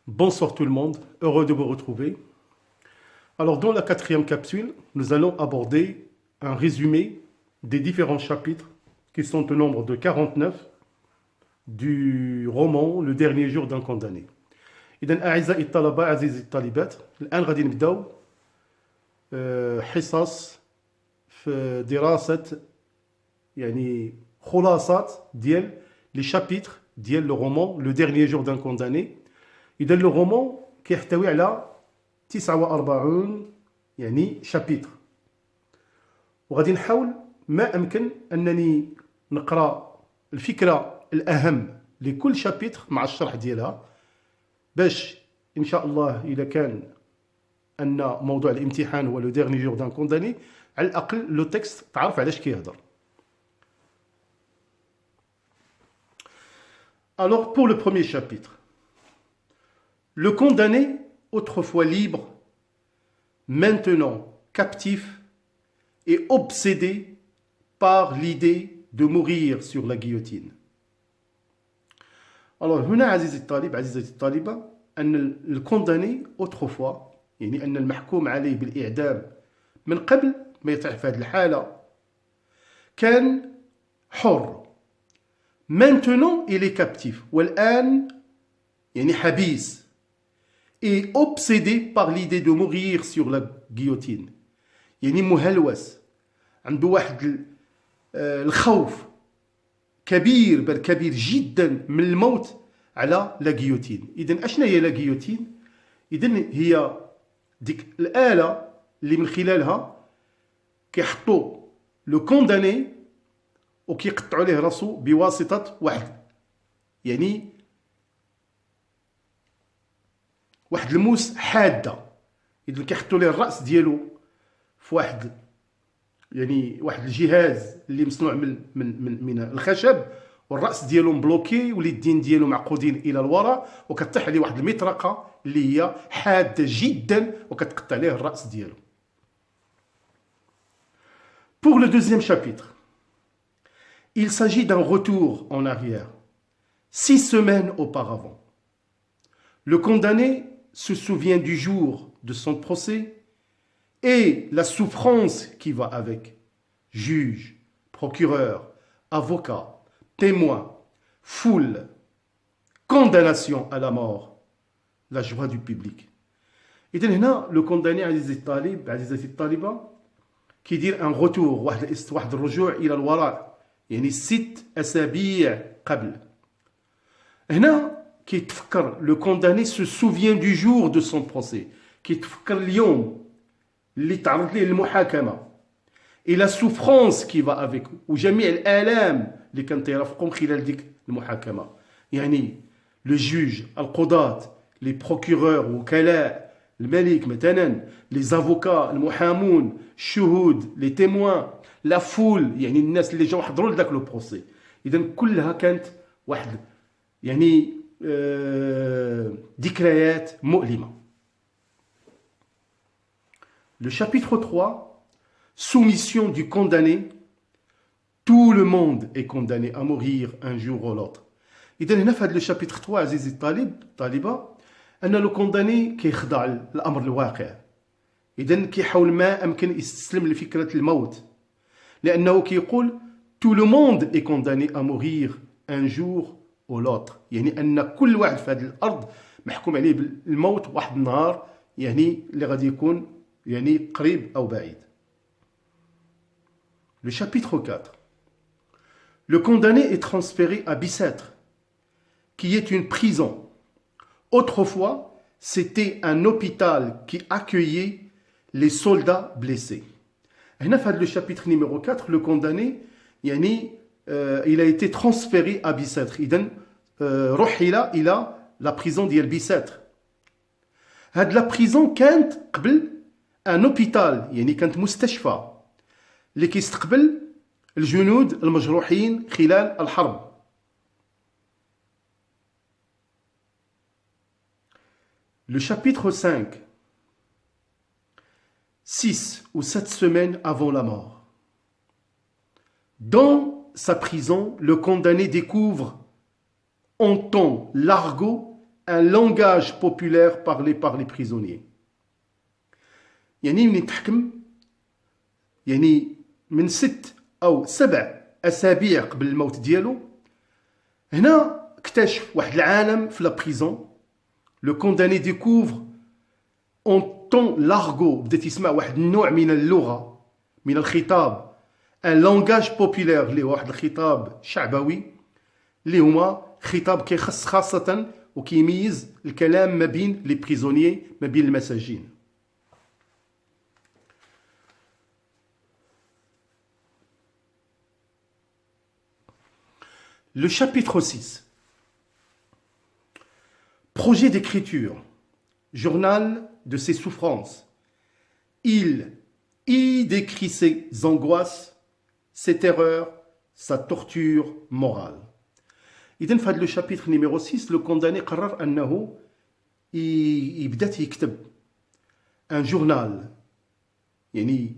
Bonsoir tout le monde, heureux de vous retrouver. Alors dans la quatrième capsule, nous allons aborder un résumé des différents chapitres qui sont au nombre de 49 du roman Le dernier jour d'un condamné. إذن أعزائي الطلبة عزيزي الطالبات الآن غادي نبداو حصص في دراسة يعني خلاصات ديال لي شابيتر ديال لو رومان لو ديرنيي جور دان كونداني. إذا لو رومان كيحتوي على 49 يعني شابيتر، وغادي نحاول ما أمكن أنني نقرأ الفكرة الأهم لكل شابيتر مع الشرح ديالها، باش إن شاء الله إذا كان أن موضوع الامتحان هو لو ديرني جور دان كونداني على الأقل لو تكست تعرف علاش كيهضر. Alors pour le premier chapitre, le condamné, autrefois libre, maintenant captif et obsédé par l'idée de mourir sur la guillotine. Alors هنا عزيزي الطالب عزيزتي الطالبة أن الكونداني autrefois يعني أن المحكوم عليه بالإعدام من قبل ما يطيح في هذه الحالة كان حر. Maintenant il est captif والآن يعني حبيس et obsédé par l'idée de mourir sur la guillotine، يعني مهلوس عنده واحد الخوف كبير بل كبير جدا من الموت على لا جيوتين. إذن أشنا هي لا جيوتين؟ إذن هي ديك الآلة اللي من خلالها كيحطوا لو كونداني وكيقطعوا عليه راسو بواسطة يعني واحد الموس حادة. إذن كيحطوا ليه الرأس ديالو في يعني واحد الجهاز اللي مصنوع من الخشب، والراس ديالو مبلوكي واليدين ديالو معقودين الى الوراء، وكطيح عليه واحد المطرقه اللي هي حاده جدا وكتقطع عليه الراس ديالو. Pour le deuxième chapitre, il s'agit d'un retour en arrière, 6 semaines auparavant. Le condamné se souvient du jour de son procès et la souffrance qui va avec. Juge, procureur, avocat, témoin, foule, condamnation à la mort, la joie du public. إذن هنا لو كونداني عزيزي الطالب عزيزتي الطالبة كيدير ان روتور، واحد الرجوع الى الوراء، يعني 6 أسابيع قبل. هنا كيتفكر لو كونداني سو سوفيان دو جور دو سون بروسي، كيتفكر اليوم اللي تعرض ليه المحاكمة، et la souffrance qui va avec، وجميع الآلام اللي كانت يرافقهم خلال ديك المحاكمة. يعني لو جوج، القضاة، لي بروكورور، وكلاء الملك مثلا، لي زافوكا، المحامون، الشهود، لي تيموان، لا فول، يعني الناس اللي جاو حضروا لذاك لو بروسي. إذا كلها كانت واحد يعني ذكريات مؤلمة. Le chapitre 3, soumission du condamné. Tout le monde est condamné à mourir un jour ou l'autre. إذا هنا في هذا الشابيتر 3 عزيزي الطالبة أن لو كونداني كيخضع للأمر الواقع. إذا كيحاول ما أمكن يستسلم لفكرة الموت، لأنه كيقول tout le monde est condamné à mourir un jour ou l'autre، يعني أن كل واحد في هذه الأرض محكوم عليه بالموت واحد النهار، يعني اللي غادي يكون يعني قريب أو بعيد. Le chapitre 4. Le condamné est transféré à Bicêtre, qui est une prison. Autrefois, c'était un hôpital qui accueillait les soldats blessés. هنا في هذا le chapitre numéro 4, le condamné يعني il a été transféré à Bicêtre. إذن رحل إلى la prison ديال بيساتر. هاد la prison كانت قبل ان اوبيتال، يعني كانت مستشفى اللي كيستقبل الجنود المجروحين خلال الحرب. Le chapitre 5, 6 ou 7 semaines avant la mort. Dans sa prison, le condamné découvre, entend l'argot un langage populaire parlé par les prisonniers. يعني من يتحكم يعني من 6 أو 7 أسابيع قبل الموت ديالو هنا اكتشف واحد العالم في لا بريزون. لو كونداني ديكوفر اون طون لارغو، بدات يسمع واحد النوع من اللغه من الخطاب، ان لونغاج بوبولير اللي هو واحد الخطاب شعبوي اللي هما خطاب كيخص خاصه وكيميز الكلام ما بين لي بريزونيي، ما بين المساجين. Le chapitre 6. Projet d'écriture, journal de ses souffrances. Il y décrit ses angoisses, ses terreurs, sa torture morale. إذن في هذا le chapitre numéro 6 le condamné قرر أنه يبدأ يكتب un journal، يعني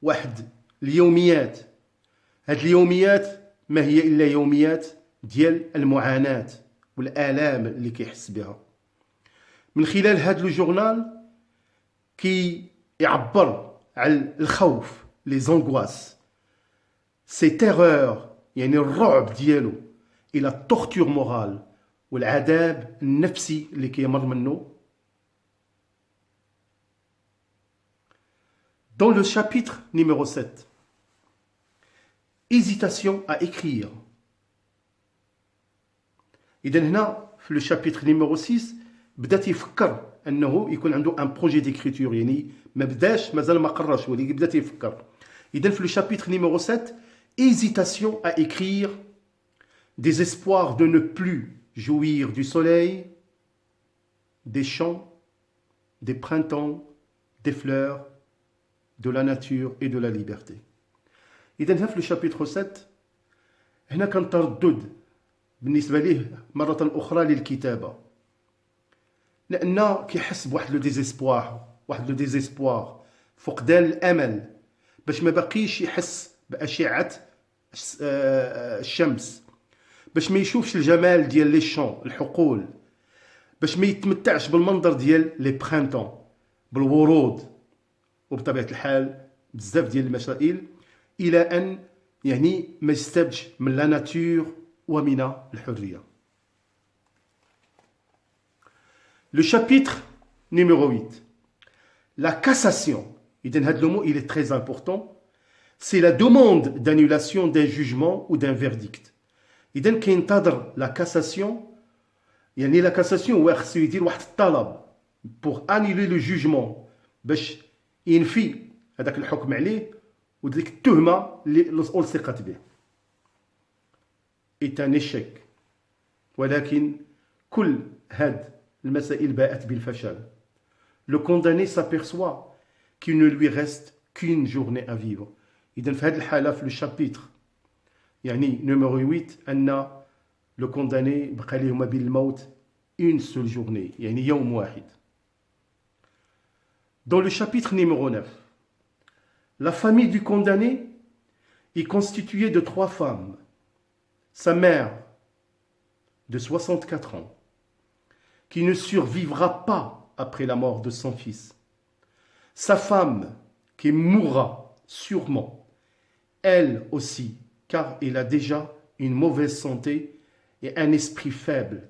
واحد اليوميات. هذه اليوميات ما هي إلا يوميات ديال المعاناة والآلام اللي كيحس بها. من خلال هذا الجورنال كي يعبر على الخوف، لي زونغواس، سي تيرور يعني الرعب ديالو، الى التورتور مورال والعذاب النفسي اللي كيمر منه. Dans le chapitre numéro 7, hésitation à écrire. إذن هنا في لو شابيتر نيميرو 6 بدات يفكر انه يكون عنده ان بروجي ديكريتور، يعني ما بداش مازال ما قررش ولكن بدات يفكر. إذن في لو شابيتر نيميرو 7 hésitation à écrire, désespoir de ne plus jouir du soleil, des champs, des printemps, des fleurs, de la nature et de la liberté. إذن هنا في لو شابيتر 7 هنا كان تردد بالنسبة ليه مرة أخرى للكتابة، لأنه كيحس بواحد لو ديزيسبوار، فقدان الأمل، باش ما بقيش يحس بأشعة الشمس، باش ما يشوفش الجمال ديال لي شون الحقول، باش ما يتمتعش بالمنظر ديال لي برينتون بالورود، وبطبيعة الحال بزاف ديال المسائل، إلى أن يعني ما يستبدش من لا ناتور ومن الحرية. Le chapitre numéro 8. La cassation. إذن هذا le mot il est très important. C'est la demande d'annulation d'un jugement ou d'un verdict. إذن كينتظر la cassation، يعني la cassation هو خصو يدير واحد الطلب pour annuler le jugement، باش ينفي هذاك الحكم عليه وديك التهمة اللي ألصقت به. est un échec، ولكن كل هاد المسائل باءت بالفشل. Le condamné s'aperçoit qu'il ne lui reste qu'une journée à vivre. إذن في هذه الحالة في الشابيتر يعني نيميرو 8 أن le condamné بقى ليه ما بين الموت une seule journée، يعني يوم واحد. Dans le chapitre numéro 9, la famille du condamné est constituée de 3 femmes. Sa mère, de 64 ans, qui ne survivra pas après la mort de son fils. Sa femme, qui mourra sûrement, elle aussi, car elle a déjà une mauvaise santé et un esprit faible.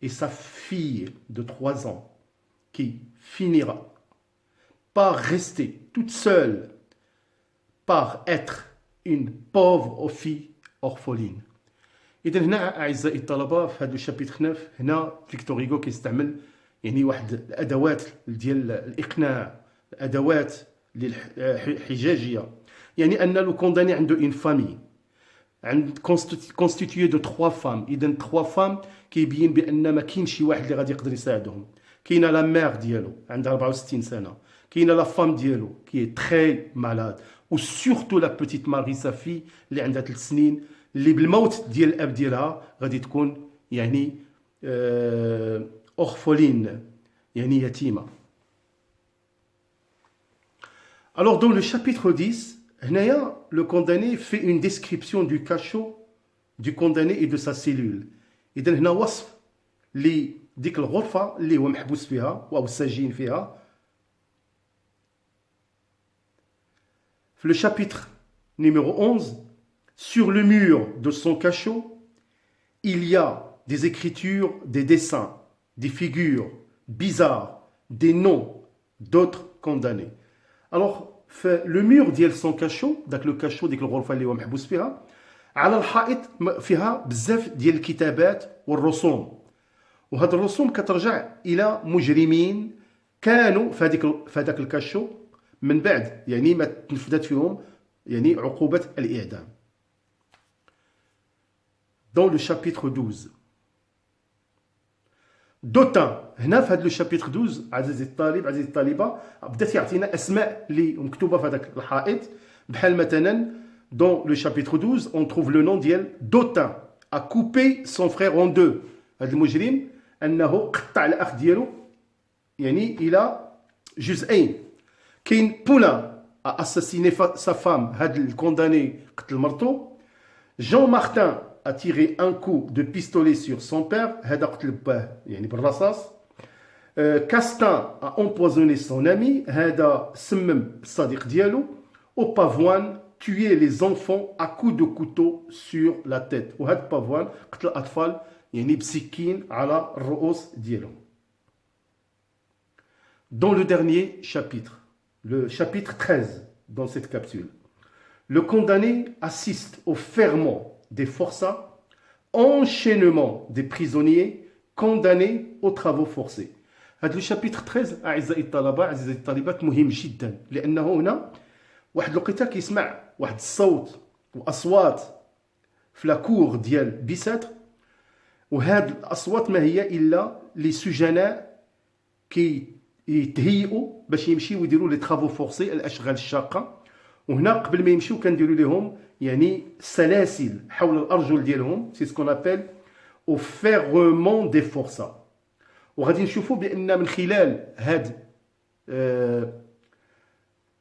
Et sa fille de 3 ans, qui finira par rester toute seule, par être une pauvre fille orpheline. إذا هنا أعزائي الطلبة في هذا الشابيتر 9 هنا فيكتور هيغو كيستعمل يعني واحد الأدوات ديال الإقناع، الأدوات الحجاجية، يعني أن لو كونداني عنده إون فامي عند كونستيتيو دو 3 فام. إذا 3 فام كيبين بأن ما كاينش شي واحد اللي غادي يقدر يساعدهم. كاينه لا مير ديالو عندها 64 سنة، كاينه لا فام ديالو كي تري مالاد، و سورتو لا بوتيت ماري سافي اللي عندها 3 سنين اللي بالموت ديال الاب ديالها غادي تكون يعني اورفولين، يعني يتيمه. Alors dans le chapitre 10 هنايا le condamné fait une description du cachot du condamné et de sa cellule. إذن هنا وصف ديك الغرفة اللي هو محبوس فيها أو سجين فيها. في le chapitre numéro 11, sur le mur de son cachot, il y a des écritures, des dessins, des figures bizarres, des noms d'autres condamnés. Alors, le mur ديال son cachot, داك le cachot ديك الغرفة اللي هو محبوس فيها, على الحائط فيها بزاف ديال الكتابات والرسوم. وهاد الرسوم كترجع الى مجرمين كانوا في هذاك الكاشو من بعد يعني ما تنفذت فيهم يعني عقوبة الإعدام. Dans le chapitre 12. دوتان هنا في هذا الشابيتر 12 عزيزي الطالب عزيزي الطالبة بدات يعطينا اسماء اللي مكتوبة في هذاك الحائط بحال مثلا dans le chapitre 12 on trouve le nom ديال دوتان a coupé son frère en deux. هذا المجرم انه قطع الاخ ديالو يعني الى جزئين. كاين بولان a assassiné sa femme هذا الكونداني قتل مرته. جون مارتن a tiré un coup de pistolet sur son père هذا قتل باه يعني بالرصاص. كاستان a empoisonné son ami هذا سمم الصديق ديالو. au pavoine tuer les enfants à coups de couteau sur la tête. وهذا بافوان قتل الاطفال يعني بسكين على الرؤوس ديالهم. Dans le dernier chapitre, le chapitre 13 dans cette capsule, le condamné assiste au ferment des forçats, enchaînement des prisonniers condamnés aux travaux forcés. هذا الشابيتر 13 أعزائي الطلبة أعزائي الطالبات مهم جدا لأنه هنا واحد الوقيته كيسمع واحد الصوت وأصوات في لاكور ديال بيساتر. وهاد الأصوات ما هي إلا لي سجناء يتهيئوا باش يمشيو يديروا لي طرافو فورسي الاشغال الشاقه. وهنا قبل ما يمشيو كنديروا لهم يعني سلاسل حول الارجل ديالهم سي سكون ابل او فيرمون دي فورسا. وغادي نشوفوا بان من خلال هاد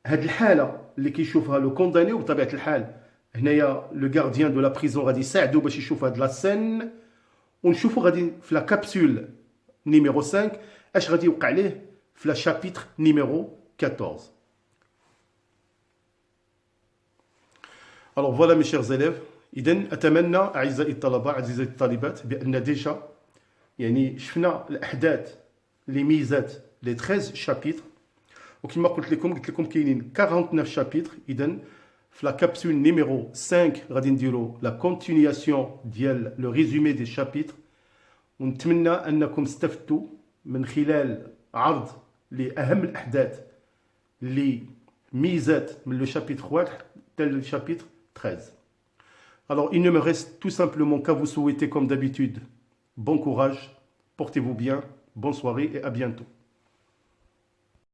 الحاله اللي كيشوفها لو كونداني وبطبيعه الحال هنايا لو غارديان دو لا بريزون غادي يساعدوا باش يشوف هاد لا سين. ونشوفوا غادي في لا كابسول نيميرو 5 اش غادي يوقع ليه في لا شابيتر نيميرو 14. Alors voilà mes chers élèves. إذن أتمنى أعزائي الطلبة أعزائي الطالبات بأن ديجا يعني شفنا الأحداث اللي ميزات لي 13 شابيتر. وكما قلت لكم كاينين 49 شابيتر. إذن في لا كابسول نيميرو 5 غادي نديرو لا كونتينياسيون ديال لو ريزومي دي شابيتر. ونتمنى أنكم استفدتوا من خلال عرض لأهم الأحداث اللي ميزات من le chapitre 1 tel le chapitre 13. Alors, il ne me reste tout simplement qu'à vous souhaiter, comme d'habitude, bon courage, portez-vous bien, bonne soirée et à bientôt.